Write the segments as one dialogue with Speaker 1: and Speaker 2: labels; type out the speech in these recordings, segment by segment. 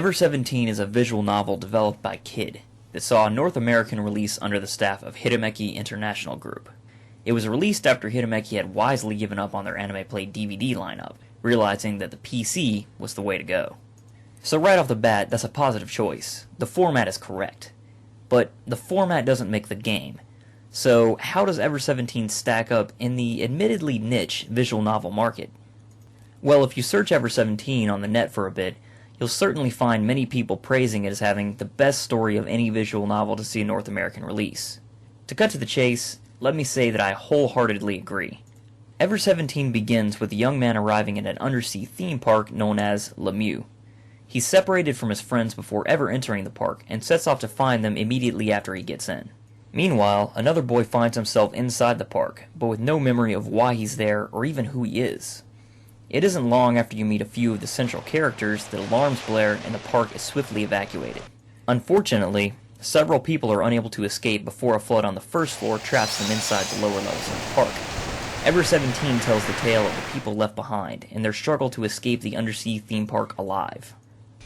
Speaker 1: Ever 17 is a visual novel developed by Kid that saw a North American release under the staff of Hidemeki International Group. It was released after Hidemeki had wisely given up on their Anime Play DVD lineup, realizing that the PC was the way to go. So right off the bat, that's a positive choice. The format is correct. But the format doesn't make the game. So how does Ever 17 stack up in the admittedly niche visual novel market? Well, if you search Ever 17 on the net for a bit, you'll certainly find many people praising it as having the best story of any visual novel to see a North American release. To cut to the chase, let me say that I wholeheartedly agree. Ever 17 begins with a young man arriving at an undersea theme park known as Lemieux. He's separated from his friends before ever entering the park and sets off to find them immediately after he gets in. Meanwhile, another boy finds himself inside the park, but with no memory of why he's there or even who he is. It isn't long after you meet a few of the central characters that alarms blare and the park is swiftly evacuated. Unfortunately, several people are unable to escape before a flood on the first floor traps them inside the lower levels of the park. Ever 17 tells the tale of the people left behind and their struggle to escape the undersea theme park alive.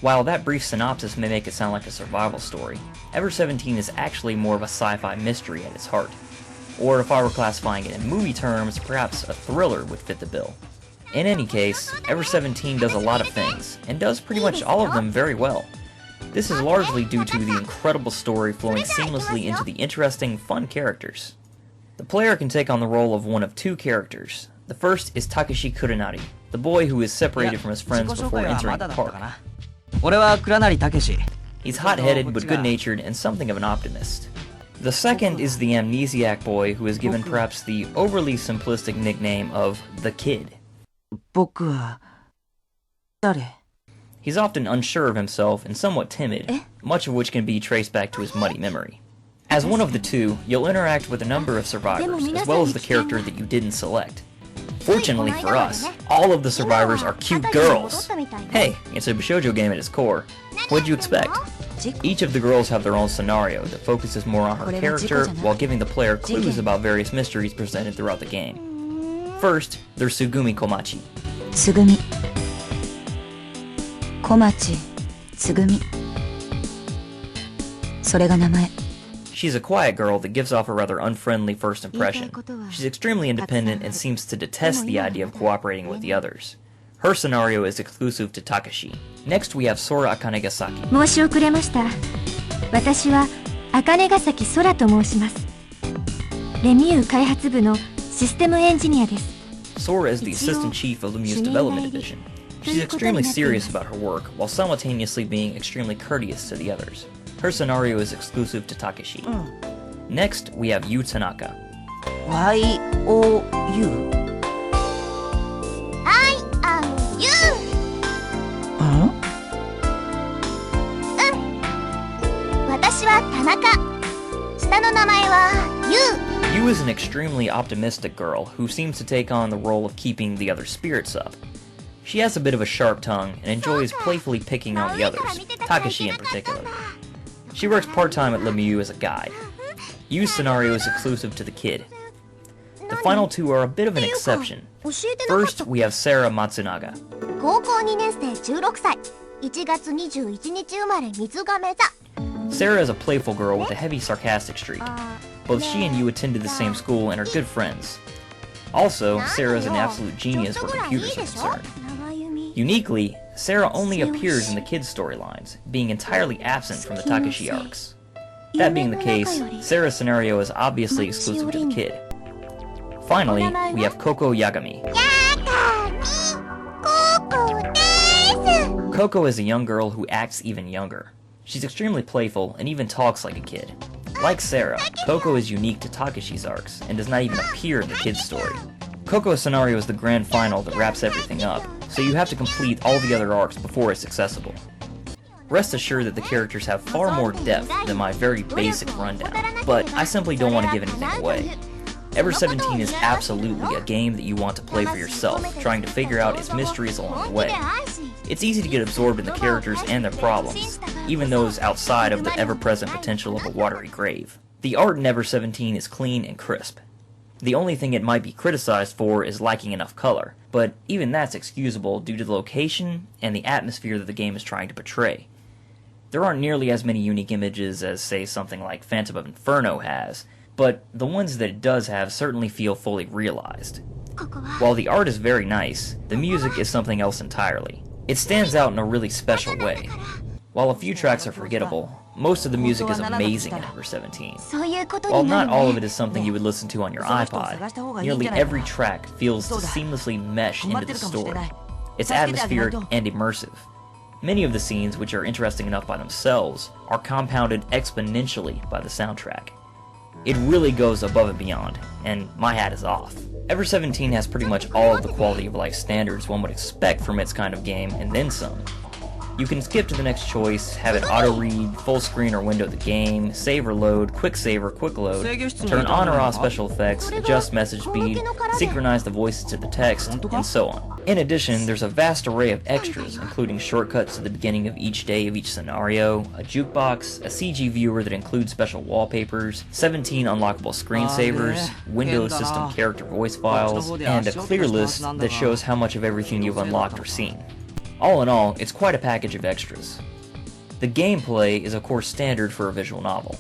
Speaker 1: While that brief synopsis may make it sound like a survival story, Ever 17 is actually more of a sci-fi mystery at its heart. Or if I were classifying it in movie terms, perhaps a thriller would fit the bill. In any case, Ever 17 does a lot of things, and does pretty much all of them very well. This is largely due to the incredible story flowing seamlessly into the interesting, fun characters. The player can take on the role of one of two characters. The first is Takeshi Kurenari, the boy who is separated from his friends before entering the park. He's hot-headed but good-natured and something of an optimist. The second is the amnesiac boy who is given perhaps the overly simplistic nickname of the Kid. He's often unsure of himself and somewhat timid, much of which can be traced back to his muddy memory. As one of the two, you'll interact with a number of survivors, as well as the character that you didn't select. Fortunately for us, all of the survivors are cute girls! Hey, it's a shoujo game at its core. What'd you expect? Each of the girls have their own scenario that focuses more on her character while giving the player clues about various mysteries presented throughout the game. First, there's Tsugumi Komachi.
Speaker 2: Tsugumi. Komachi. Tsugumi. それが名前。
Speaker 1: She's a quiet girl that gives off a rather unfriendly first impression. She's extremely independent and seems to detest the idea of cooperating with the others. Her scenario is exclusive to Takashi. Next we have Sora Akanegasaki.
Speaker 2: 申し遅れました。私は茜ヶ崎空と申します。レミュー開発部のシステムエンジニアです。
Speaker 1: Sora is the assistant chief of Lemieux's development division. She's extremely serious about her work while simultaneously being extremely courteous to the others. Her scenario is exclusive to Takeshi. Next, we have Yu Tanaka.
Speaker 2: Y-O-U?
Speaker 3: I am you!
Speaker 2: Huh?
Speaker 3: 私は田中。下の名前は
Speaker 1: Yu is an extremely optimistic girl who seems to take on the role of keeping the other spirits up. She has a bit of a sharp tongue and enjoys playfully picking on the others, Takashi in particular. She works part-time at Lemieux as a guide. Yu's scenario is exclusive to the Kid. The final two are a bit of an exception. First, we have Sarah Matsunaga.
Speaker 3: 高校2年生16歳。1月21日生まれ水亀座。
Speaker 1: Sarah is a playful girl with a heavy sarcastic streak. Both she and Yu attended the same school and are good friends. Also, Sarah is an absolute genius where computers are concerned. Uniquely, Sarah only appears in the Kid storylines, being entirely absent from the Takashi arcs. That being the case, Sarah's scenario is obviously exclusive to the Kid. Finally, we have Coco Yagami. Coco is a young girl who acts even younger. She's extremely playful and even talks like a kid. Like Sarah, Coco is unique to Takashi's arcs and does not even appear in the Kid's story. Coco's scenario is the grand final that wraps everything up, so you have to complete all the other arcs before it's accessible. Rest assured that the characters have far more depth than my very basic rundown, but I simply don't want to give anything away. Ever 17 is absolutely a game that you want to play for yourself, trying to figure out its mysteries along the way. It's easy to get absorbed in the characters and their problems, even those outside of the ever-present potential of a watery grave. The art in Ever 17 is clean and crisp. The only thing it might be criticized for is lacking enough color, but even that's excusable due to the location and the atmosphere that the game is trying to portray. There aren't nearly as many unique images as, say, something like Phantom of Inferno has, but the ones that it does have certainly feel fully realized. While the art is very nice, the music is something else entirely. It stands out in a really special way. While a few tracks are forgettable, most of the music is amazing in Ever 17. While not all of it is something you would listen to on your iPod, nearly every track feels to seamlessly mesh into the story. It's atmospheric and immersive. Many of the scenes, which are interesting enough by themselves, are compounded exponentially by the soundtrack. It really goes above and beyond, and my hat is off. Ever 17 has pretty much all of the quality of life standards one would expect from its kind of game, and then some. You can skip to the next choice, have it auto-read, full screen or window the game, save or load, quick save or quick load, turn on or off special effects, adjust message speed, synchronize the voices to the text, and so on. In addition, there's a vast array of extras, including shortcuts to the beginning of each day of each scenario, a jukebox, a CG viewer that includes special wallpapers, 17 unlockable screensavers, Windows system character voice files, and a clear list that shows how much of everything you've unlocked or seen. All in all, it's quite a package of extras. The gameplay is of course standard for a visual novel.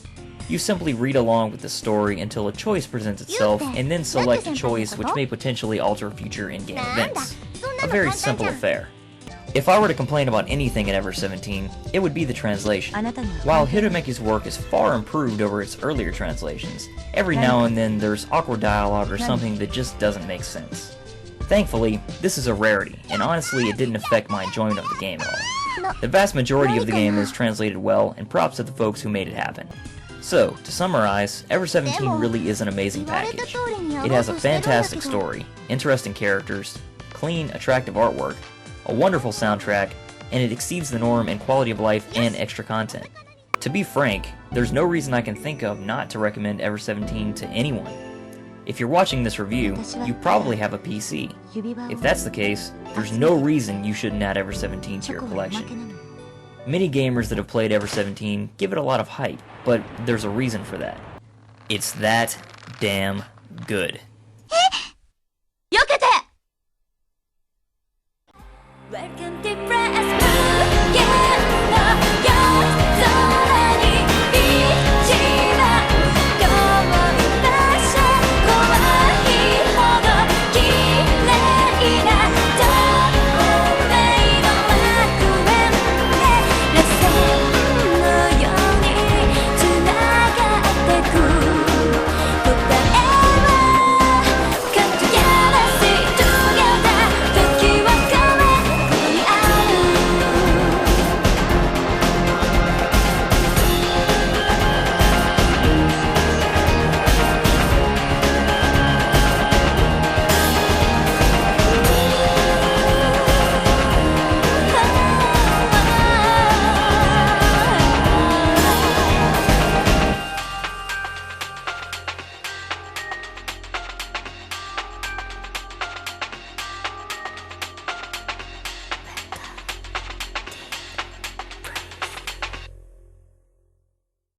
Speaker 1: You simply read along with the story until a choice presents itself, and then select a choice which may potentially alter future in-game events. A very simple affair. If I were to complain about anything in Ever 17, it would be the translation. While Hidemeki's work is far improved over its earlier translations, every now and then there's awkward dialogue or something that just doesn't make sense. Thankfully, this is a rarity, and honestly it didn't affect my enjoyment of the game at all. The vast majority of the game is translated well, and props to the folks who made it happen. So, to summarize, Ever 17 really is an amazing package. It has a fantastic story, interesting characters, clean, attractive artwork, a wonderful soundtrack, and it exceeds the norm in quality of life and extra content. To be frank, there's no reason I can think of not to recommend Ever 17 to anyone. If you're watching this review, you probably have a PC. If that's the case, there's no reason you shouldn't add Ever 17 to your collection. Many gamers that have played Ever 17 give it a lot of hype, but there's a reason for that. It's that damn good.